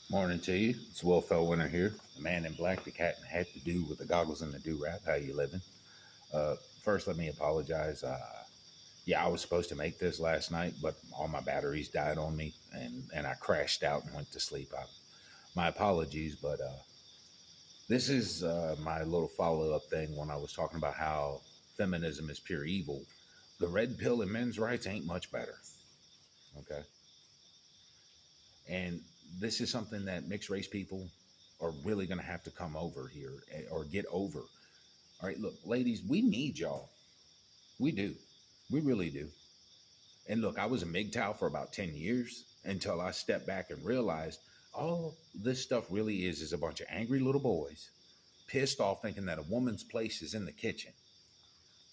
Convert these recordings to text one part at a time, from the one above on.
Morning to you. It's Will Fellwinter here, the man in black, the cat in the hat, the dude with the goggles and the do-rag. How you living? First, let me apologize. Yeah, I was supposed to make this last night, but all my batteries died on me, and I crashed out and went to sleep. My apologies, but this is my little follow-up thing when I was talking about how feminism is pure evil. The red pill in men's rights ain't much better. Okay, and this is something that mixed race people are really going to have to come over here or get over. All right, look, ladies, we need y'all. We do. We really do. And look, I was a MGTOW for about 10 years until I stepped back and realized all this stuff really is a bunch of angry little boys pissed off thinking that a woman's place is in the kitchen,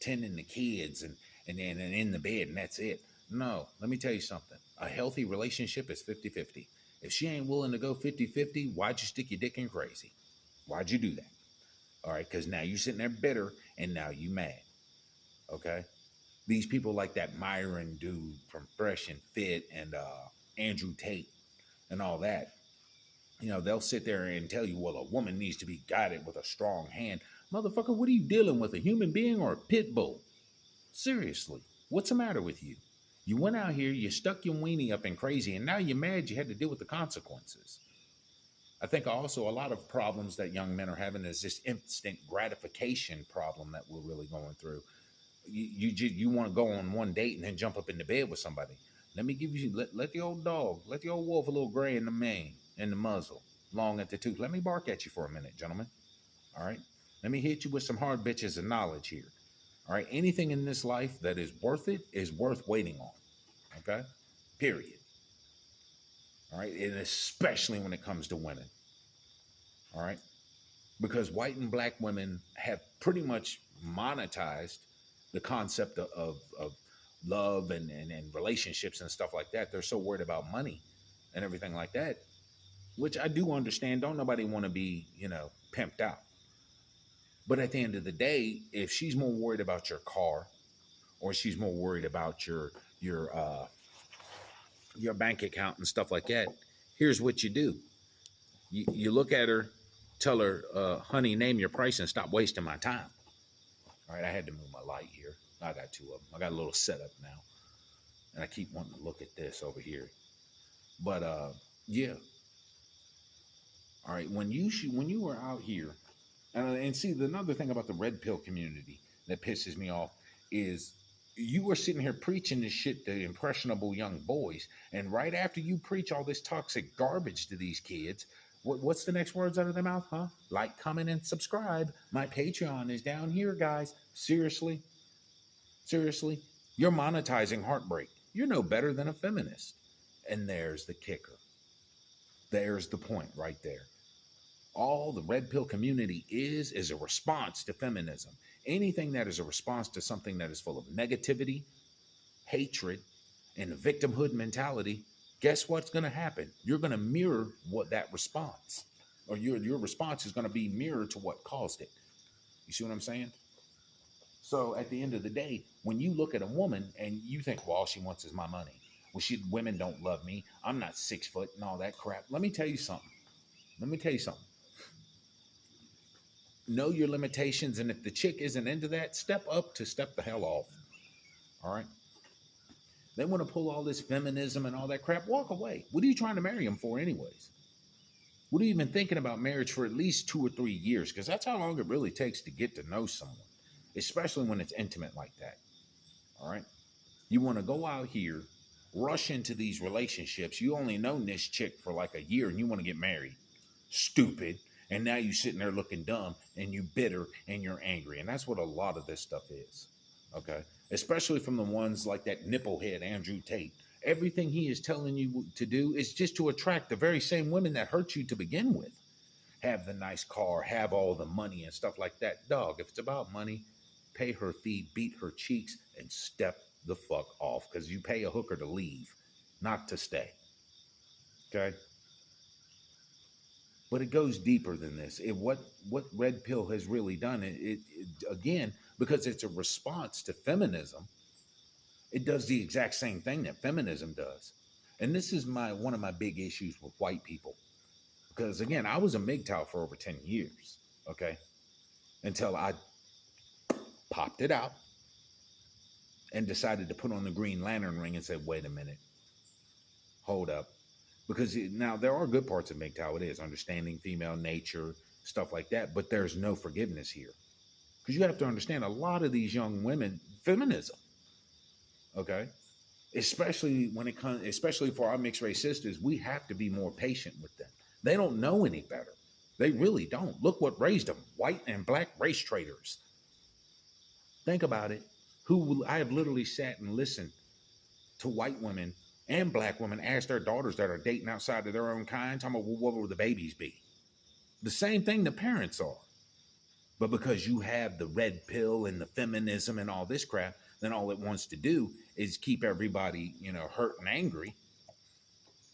tending the kids and in the bed, and that's it. No, let me tell you something. A healthy relationship is 50-50. If she ain't willing to go 50-50, why'd you stick your dick in crazy? Why'd you do that? All right, because now you're sitting there bitter and now you mad. Okay? These people like that Myron dude from Fresh and Fit and Andrew Tate and all that, they'll sit there and tell you, well, a woman needs to be guided with a strong hand. Motherfucker, what are you dealing with, a human being or a pit bull? Seriously, what's the matter with you? You went out here, you stuck your weenie up in crazy, and now you're mad you had to deal with the consequences. I think also a lot of problems that young men are having is this instant gratification problem that we're really going through. You want to go on one date and then jump up in the bed with somebody. Let me give you, let the old dog, let the old wolf a little gray in the mane, in the muzzle, long at the tooth. Let me bark at you for a minute, gentlemen. All right. Let me hit you with some hard bitches of knowledge here. All right. Anything in this life that is worth it is worth waiting on. Okay. Period. All right. And especially when it comes to women. All right. Because white and black women have pretty much monetized the concept of love and relationships and stuff like that. They're so worried about money and everything like that, which I do understand. Don't nobody want to be, pimped out. But at the end of the day, if she's more worried about your car or she's more worried about your bank account and stuff like that, here's what you do. You look at her, tell her, honey, name your price and stop wasting my time. All right, I had to move my light here. I got two of them. I got a little setup now. And I keep wanting to look at this over here. But yeah. All right, when you were out here, and see, another thing about the red pill community that pisses me off is you were sitting here preaching this shit to impressionable young boys, and right after you preach all this toxic garbage to these kids, what's the next words out of their mouth, huh? Like, comment, and subscribe. My Patreon is down here, guys. Seriously, you're monetizing heartbreak. You're no better than a feminist. And there's the kicker. There's the point right there. All the red pill community is a response to feminism. Anything that is a response to something that is full of negativity, hatred, and a victimhood mentality, guess what's going to happen? You're going to mirror what that response, or your response is going to be mirrored to what caused it. You see what I'm saying? So at the end of the day, when you look at a woman and you think, well, all she wants is my money. Well, women don't love me. I'm not 6 foot and all that crap. Let me tell you something. Know your limitations. And if the chick isn't into that, step up to step the hell off. All right. They want to pull all this feminism and all that crap. Walk away. What are you trying to marry them for anyways? What are you even thinking about marriage for at least 2 or 3 years? Because that's how long it really takes to get to know someone, especially when it's intimate like that. All right. You want to go out here, rush into these relationships. You only known this chick for like a year and you want to get married. Stupid. And now you sitting there looking dumb and you bitter and you're angry. And that's what a lot of this stuff is. Okay. Especially from the ones like that nipplehead Andrew Tate. Everything he is telling you to do is just to attract the very same women that hurt you to begin with. Have the nice car, have all the money and stuff like that. Dog, if it's about money, pay her fee, beat her cheeks, and step the fuck off. Because you pay a hooker to leave, not to stay. Okay? But it goes deeper than this. What Red Pill has really done, it again, because it's a response to feminism, it does the exact same thing that feminism does. And this is one of my big issues with white people. Because again, I was a MGTOW for over 10 years, okay? Until I popped it out and decided to put on the Green Lantern ring and said, wait a minute, hold up. Because now there are good parts of MGTOW. It is understanding female nature, stuff like that, but there's no forgiveness here. Because you have to understand a lot of these young women, feminism, okay? Especially when it comes, especially for our mixed race sisters, we have to be more patient with them. They don't know any better. They really don't. Look what raised them, white and black race traitors. Think about it. I have literally sat and listened to white women and black women ask their daughters that are dating outside of their own kind, talking about, well, what will the babies be? The same thing the parents are. But because you have the red pill and the feminism and all this crap, then all it wants to do is keep everybody, hurt and angry.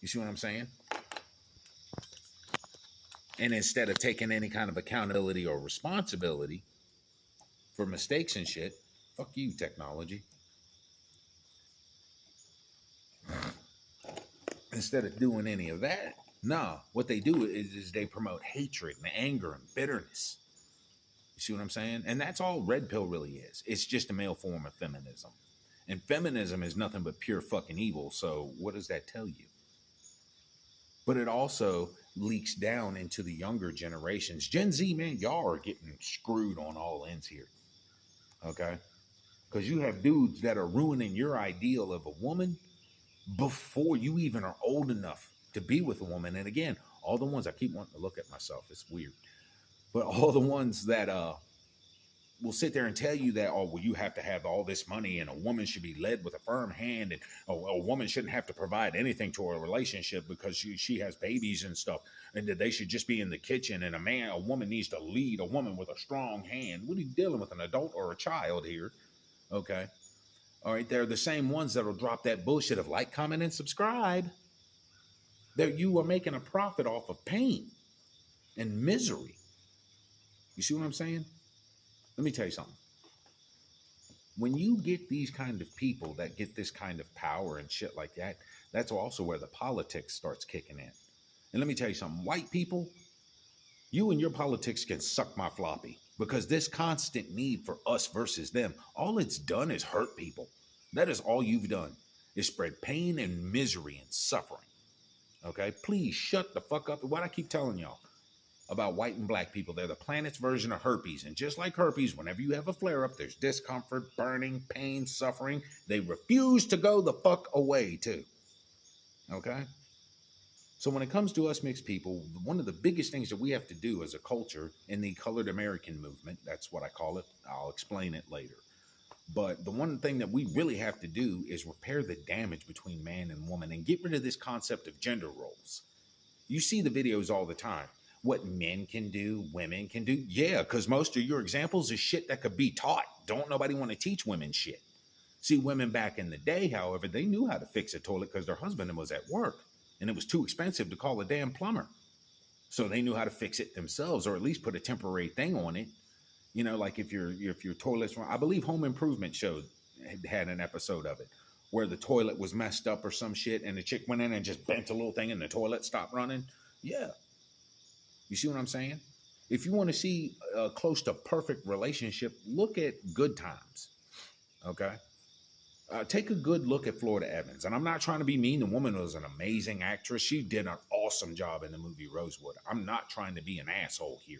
You see what I'm saying? And instead of taking any kind of accountability or responsibility for mistakes and shit, fuck you, technology. Instead of doing any of that, what they do is they promote hatred and anger and bitterness. You see what I'm saying? And that's all red pill really is. It's just a male form of feminism. And feminism is nothing but pure fucking evil. So what does that tell you? But it also leaks down into the younger generations. Gen Z, man, y'all are getting screwed on all ends here. Okay? Because you have dudes that are ruining your ideal of a woman before you even are old enough to be with a woman. And again, all the ones, I keep wanting to look at myself. It's weird. But all the ones that will sit there and tell you that, oh, well, you have to have all this money and a woman should be led with a firm hand and a woman shouldn't have to provide anything to a relationship because she has babies and stuff and that they should just be in the kitchen and a woman needs to lead a woman with a strong hand. What are you dealing with, an adult or a child here? Okay. All right. They're the same ones that will drop that bullshit of like, comment, and subscribe. That you are making a profit off of pain and misery. You see what I'm saying? Let me tell you something. When you get these kind of people that get this kind of power and shit like that, that's also where the politics starts kicking in. And let me tell you something. White people, you and your politics can suck my floppy because this constant need for us versus them, all it's done is hurt people. That is all you've done, is spread pain and misery and suffering. Okay? Please shut the fuck up. What I keep telling y'all about white and black people, they're the planet's version of herpes. And just like herpes, whenever you have a flare-up, there's discomfort, burning, pain, suffering. They refuse to go the fuck away too. Okay? So when it comes to us mixed people, one of the biggest things that we have to do as a culture in the colored American movement, that's what I call it. I'll explain it later. But the one thing that we really have to do is repair the damage between man and woman and get rid of this concept of gender roles. You see the videos all the time. What men can do, women can do. Yeah, because most of your examples is shit that could be taught. Don't nobody want to teach women shit. See, women back in the day, however, they knew how to fix a toilet because their husband was at work. And it was too expensive to call a damn plumber. So they knew how to fix it themselves, or at least put a temporary thing on it. You know, like if your toilet's wrong. I believe Home Improvement Show had an episode of it where the toilet was messed up or some shit, and the chick went in and just bent a little thing and the toilet stopped running. Yeah. You see what I'm saying? If you want to see a close to perfect relationship, look at Good Times. Okay? Take a good look at Florida Evans. And I'm not trying to be mean. The woman was an amazing actress. She did an awesome job in the movie Rosewood. I'm not trying to be an asshole here.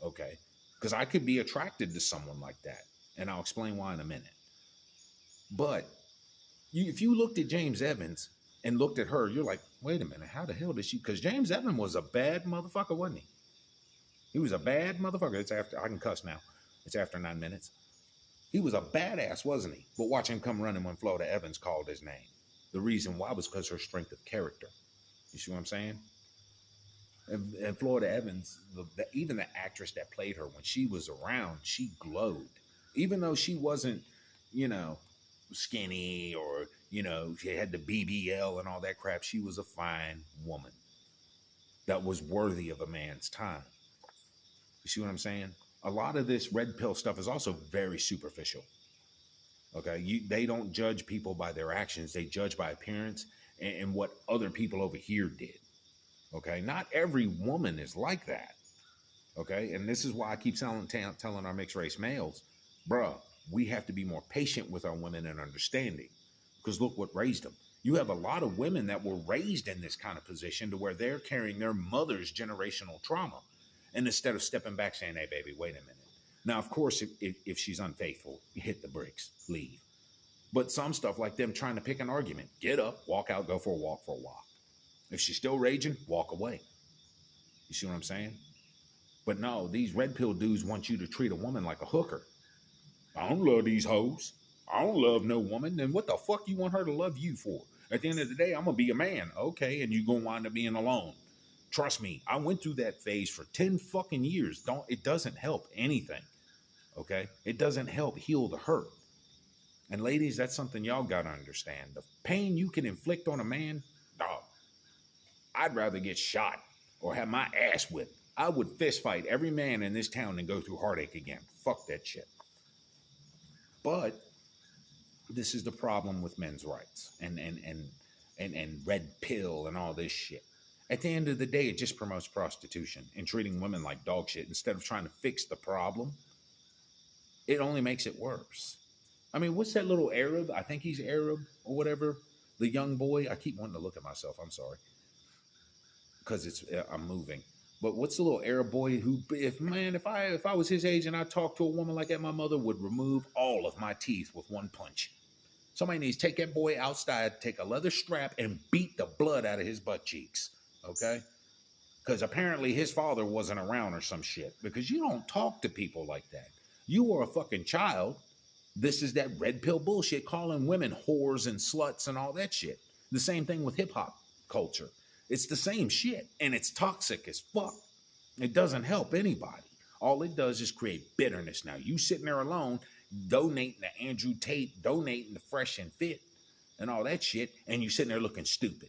Okay? Because I could be attracted to someone like that. And I'll explain why in a minute. But if you looked at James Evans and looked at her, you're like, wait a minute, how the hell did she? Because James Evans was a bad motherfucker, wasn't he? He was a bad motherfucker. It's after, I can cuss now. It's after 9 minutes. He was a badass, wasn't he? But watch him come running when Florida Evans called his name. The reason why was because her strength of character. You see what I'm saying? And Florida Evans, even the actress that played her, when she was around, she glowed. Even though she wasn't, skinny or, she had the BBL and all that crap, she was a fine woman that was worthy of a man's time. You see what I'm saying? A lot of this red pill stuff is also very superficial. Okay, they don't judge people by their actions. They judge by appearance and what other people over here did. Okay. Not every woman is like that. Okay. And this is why I keep telling our mixed race males, bruh, we have to be more patient with our women and understanding. Because look what raised them. You have a lot of women that were raised in this kind of position to where they're carrying their mother's generational trauma. And instead of stepping back saying, hey, baby, wait a minute. Now, of course, if she's unfaithful, hit the bricks, leave. But some stuff like them trying to pick an argument, get up, walk out, go for a walk for a while. If she's still raging, walk away. You see what I'm saying? But no, these red pill dudes want you to treat a woman like a hooker. I don't love these hoes. I don't love no woman. Then what the fuck you want her to love you for? At the end of the day, I'm going to be a man. Okay, and you're going to wind up being alone. Trust me, I went through that phase for 10 fucking years. It doesn't help anything. Okay? It doesn't help heal the hurt. And ladies, that's something y'all got to understand. The pain you can inflict on a man, dog, I'd rather get shot or have my ass whipped. I would fist fight every man in this town and go through heartache again. Fuck that shit. But this is the problem with men's rights and red pill and all this shit. At the end of the day, it just promotes prostitution and treating women like dog shit. Instead of trying to fix the problem, it only makes it worse. I mean, what's that little Arab? I think he's Arab or whatever. The young boy. I keep wanting to look at myself. I'm sorry. Because I'm moving. But what's the little Arab boy who, if I was his age and I talked to a woman like that, my mother would remove all of my teeth with one punch. Somebody needs to take that boy outside, take a leather strap, and beat the blood out of his butt cheeks. Okay? Because apparently his father wasn't around or some shit. Because you don't talk to people like that. You are a fucking child. This is that red pill bullshit, calling women whores and sluts and all that shit. The same thing with hip hop culture. It's the same shit, and it's toxic as fuck. It doesn't help anybody. All it does is create bitterness. Now, you sitting there alone, donating to Andrew Tate, donating to Fresh and Fit, and all that shit, and you sitting there looking stupid.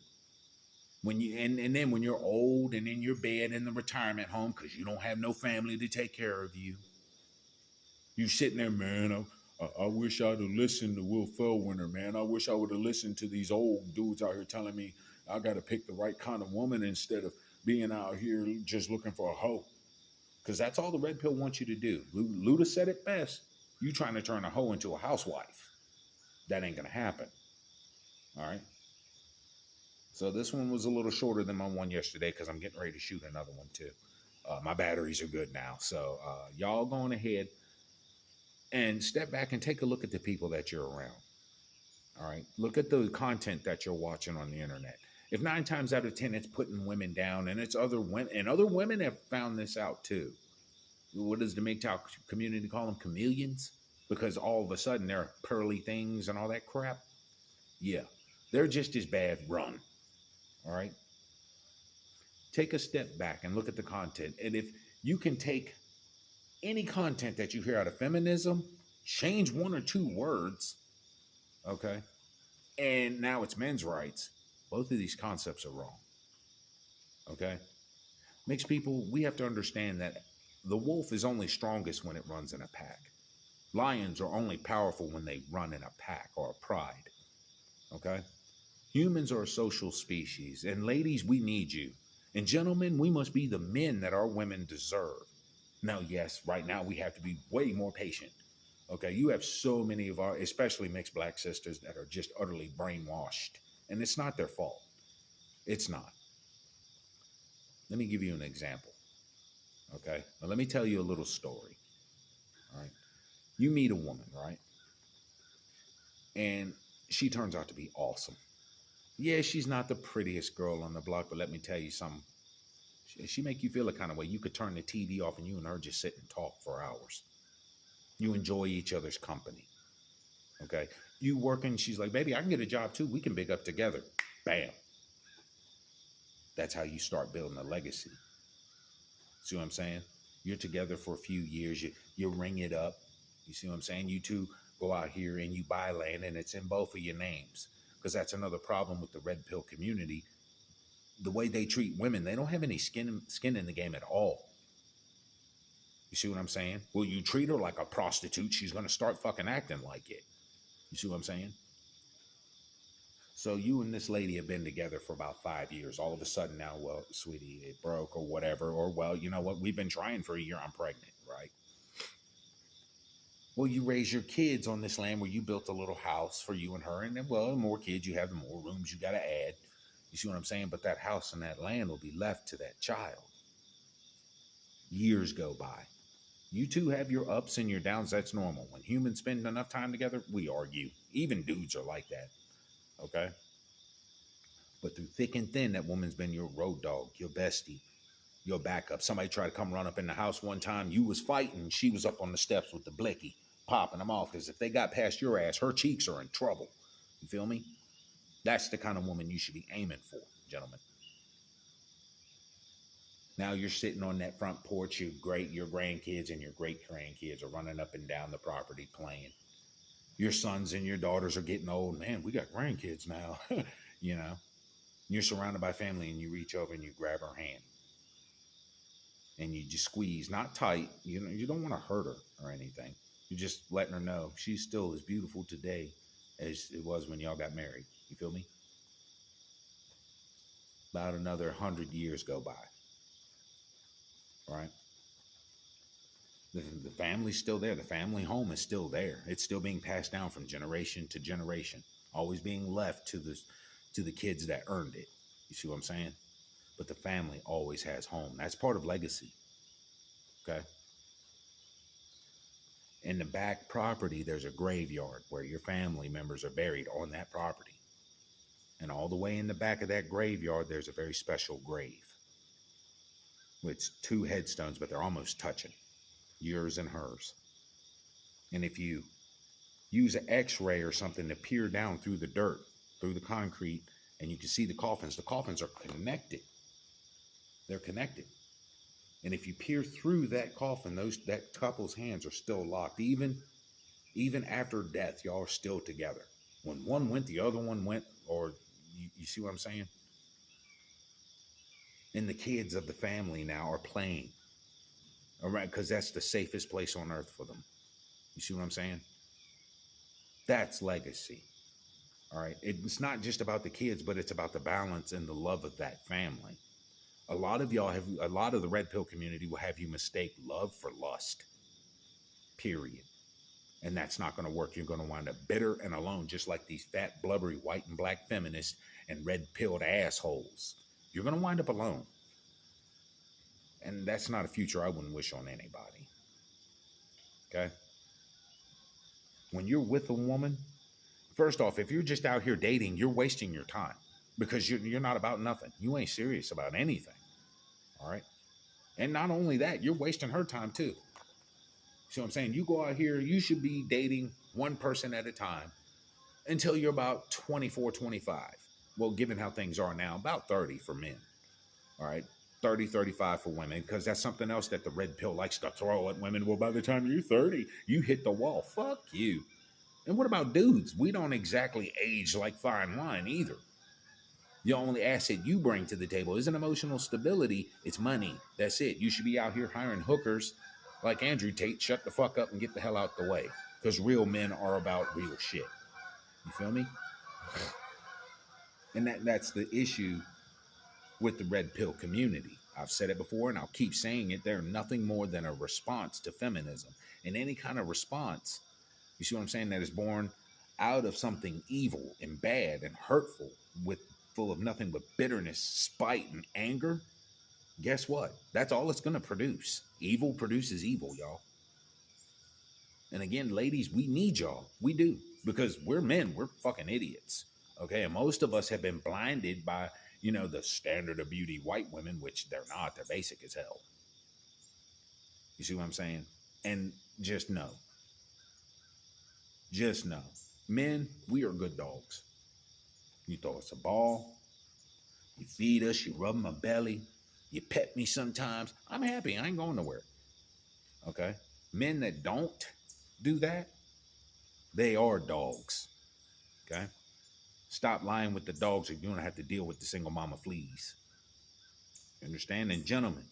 When you and then when you're old and in your bed in the retirement home because you don't have no family to take care of you, you sitting there, man. I wish I'd have listened to Will Fellwinter, man. I wish I would have listened to these old dudes out here telling me I got to pick the right kind of woman instead of being out here just looking for a hoe. Because that's all the red pill wants you to do. Luda said it best. You trying to turn a hoe into a housewife. That ain't going to happen. All right. So this one was a little shorter than my one yesterday because I'm getting ready to shoot another one too. My batteries are good now. So y'all going ahead and step back and take a look at the people that you're around. All right. Look at the content that you're watching on the internet. If 9 times out of 10 it's putting women down, and it's other women, and other women have found this out too. What does the MGTOW community call them? Chameleons? Because all of a sudden they're pearly things and all that crap. Yeah, they're just as bad. Run. All right. Take a step back and look at the content. And if you can take any content that you hear out of feminism, change 1 or 2 words, okay, and now it's men's rights. Both of these concepts are wrong. Okay? Mixed people, we have to understand that the wolf is only strongest when it runs in a pack. Lions are only powerful when they run in a pack or a pride. Okay? Humans are a social species, and ladies, we need you. And gentlemen, we must be the men that our women deserve. Now, yes, right now we have to be way more patient. Okay, you have so many of our, especially mixed black sisters, that are just utterly brainwashed. And it's not their fault. It's not. Let me give you an example. Okay, now let me tell you a little story. All right, you meet a woman, right? And she turns out to be awesome. Yeah, she's not the prettiest girl on the block, but let me tell you something. She make you feel a kind of way. You could turn the TV off and you and her just sit and talk for hours. You enjoy each other's company. Okay. You working, she's like, baby, I can get a job too. We can big up together. Bam. That's how you start building a legacy. See what I'm saying? You're together for a few years. You ring it up. You see what I'm saying? You two go out here and you buy land and it's in both of your names. Because that's another problem with the red pill community. The way they treat women, they don't have any skin in the game at all. You see what I'm saying? Well, you treat her like a prostitute, she's going to start fucking acting like it. You see what I'm saying? So you and this lady have been together for about 5 years. All of a sudden now, well, sweetie, it broke or whatever. Or, well, you know what? We've been trying for a year. I'm pregnant, right? Well, you raise your kids on this land where you built a little house for you and her. And then, well, the more kids you have, the more rooms you got to add. You see what I'm saying? But that house and that land will be left to that child. Years go by. You two have your ups and your downs. That's normal. When humans spend enough time together, we argue. Even dudes are like that. Okay? But through thick and thin, that woman's been your road dog, your bestie, your backup. Somebody tried to come run up in the house one time. You was fighting. She was up on the steps with the blicky, popping them off. Because if they got past your ass, her cheeks are in trouble. You feel me? That's the kind of woman you should be aiming for, gentlemen. Now you're sitting on that front porch. Your grandkids and your great grandkids are running up and down the property playing. Your sons and your daughters are getting old. Man, we got grandkids now. You know, you're surrounded by family, and you reach over and you grab her hand, and you just squeeze, not tight. You know, you don't want to hurt her or anything. You're just letting her know she's still as beautiful today as it was when y'all got married. You feel me? About another 100 years go by. Right? The family's still there. The family home is still there. It's still being passed down from generation to generation, always being left to the kids that earned it. You see what I'm saying? But the family always has home. That's part of legacy. Okay? In the back property, there's a graveyard where your family members are buried on that property. And all the way in the back of that graveyard, there's a very special grave. It's 2 headstones, but they're almost touching, yours and hers. And if you use an x-ray or something to peer down through the dirt, through the concrete, and you can see the coffins are connected. They're connected. And if you peer through that coffin, that couple's hands are still locked. Even after death, y'all are still together. When one went, the other one went, or you see what I'm saying? And the kids of the family now are playing, all right, because that's the safest place on earth for them. You see what I'm saying? That's legacy. All right. It's not just about the kids, but it's about the balance and the love of that family. A lot of the red pill community will have you mistake love for lust. Period. And that's not going to work. You're going to wind up bitter and alone, just like these fat, blubbery, white and black feminists and red-pilled assholes. You're going to wind up alone. And that's not a future I wouldn't wish on anybody. Okay? When you're with a woman, first off, if you're just out here dating, you're wasting your time because you're not about nothing. You ain't serious about anything. All right? And not only that, you're wasting her time too. See what I'm saying? You go out here, you should be dating one person at a time until you're about 24, 25. Well, given how things are now, about 30 for men. All right? 30, 35 for women, because that's something else that the red pill likes to throw at women. Well, by the time you're 30, you hit the wall. Fuck you. And what about dudes? We don't exactly age like fine wine either. The only asset you bring to the table isn't emotional stability. It's money. That's it. You should be out here hiring hookers like Andrew Tate. Shut the fuck up and get the hell out the way. Because real men are about real shit. You feel me? And that's the issue with the red pill community. I've said it before and I'll keep saying it. They're nothing more than a response to feminism. And any kind of response, you see what I'm saying, that is born out of something evil and bad and hurtful, full of nothing but bitterness, spite, and anger, guess what? That's all it's going to produce. Evil produces evil, y'all. And again, ladies, we need y'all. We do. Because we're men. We're fucking idiots. Okay? And most of us have been blinded by, the standard of beauty white women, which they're not. They're basic as hell. You see what I'm saying? And just know. Men, we are good dogs. You throw us a ball. You feed us. You rub my belly. You pet me sometimes. I'm happy. I ain't going nowhere. Okay? Men that don't do that, they are dogs. Okay? Stop lying with the dogs or you're going to have to deal with the single mama fleas. You understand? And gentlemen,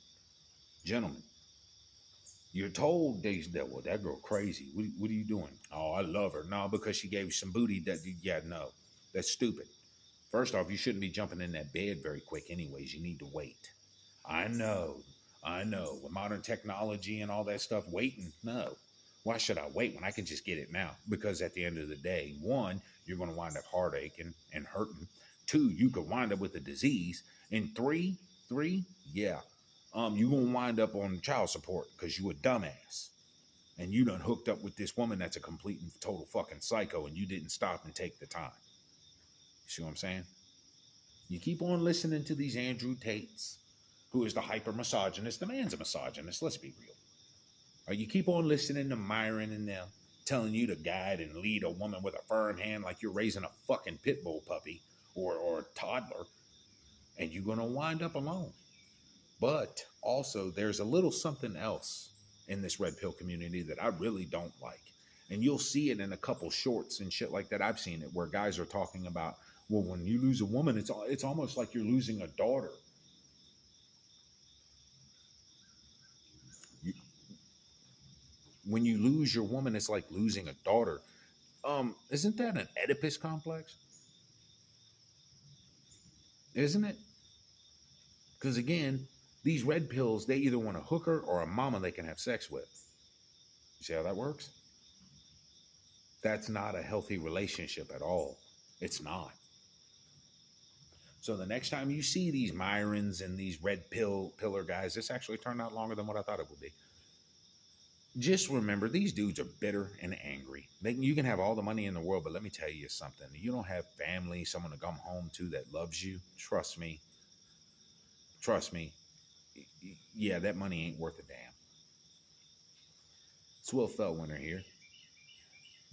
you're told that girl crazy. What are you doing? Oh, I love her. No, because she gave you some booty. No, that's stupid. First off, you shouldn't be jumping in that bed very quick, anyways. You need to wait. I know, I know. With modern technology and all that stuff, waiting, no. Why should I wait when I can just get it now? Because at the end of the day, one, you're going to wind up heartaching and hurting. Two, you could wind up with a disease. And three, yeah, you're going to wind up on child support because you a dumbass. And you done hooked up with this woman that's a complete and total fucking psycho, and you didn't stop and take the time. See what I'm saying? You keep on listening to these Andrew Tates, who is the hyper misogynist. The man's a misogynist, let's be real. Or you keep on listening to Myron and them telling you to guide and lead a woman with a firm hand like you're raising a fucking pit bull puppy or a toddler, and you're going to wind up alone. But also, there's a little something else in this red pill community that I really don't like. And you'll see it in a couple shorts and shit like that. I've seen it where guys are talking about, well, when you lose a woman, it's almost like you're losing a daughter. When you lose your woman, it's like losing a daughter. Isn't that an Oedipus complex? Isn't it? Because again, these red pills, they either want a hooker or a mama they can have sex with. You see how that works? That's not a healthy relationship at all. It's not. So the next time you see these Myrons and these red pillar guys, this actually turned out longer than what I thought it would be. Just remember, these dudes are bitter and angry. You can have all the money in the world, but let me tell you something. You don't have family, someone to come home to that loves you. Trust me. Yeah, that money ain't worth a damn. It's Will Fellwinter here.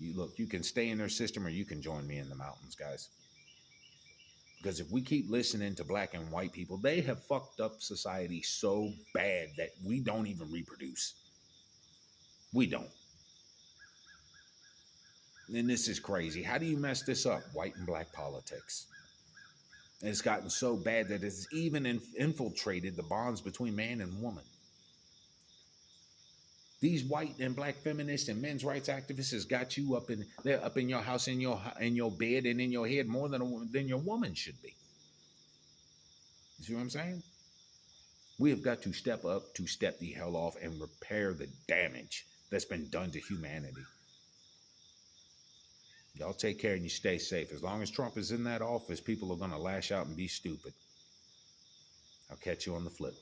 You can stay in their system or you can join me in the mountains, guys. Because if we keep listening to black and white people, they have fucked up society so bad that we don't even reproduce. We don't. And this is crazy. How do you mess this up? White and black politics. And it's gotten so bad that it's even infiltrated the bonds between man and woman. These white and black feminists and men's rights activists has got you up in your house, in your bed, and in your head more than your woman should be. You see what I'm saying? We have got to step up to step the hell off and repair the damage that's been done to humanity. Y'all take care and you stay safe. As long as Trump is in that office, people are going to lash out and be stupid. I'll catch you on the flip.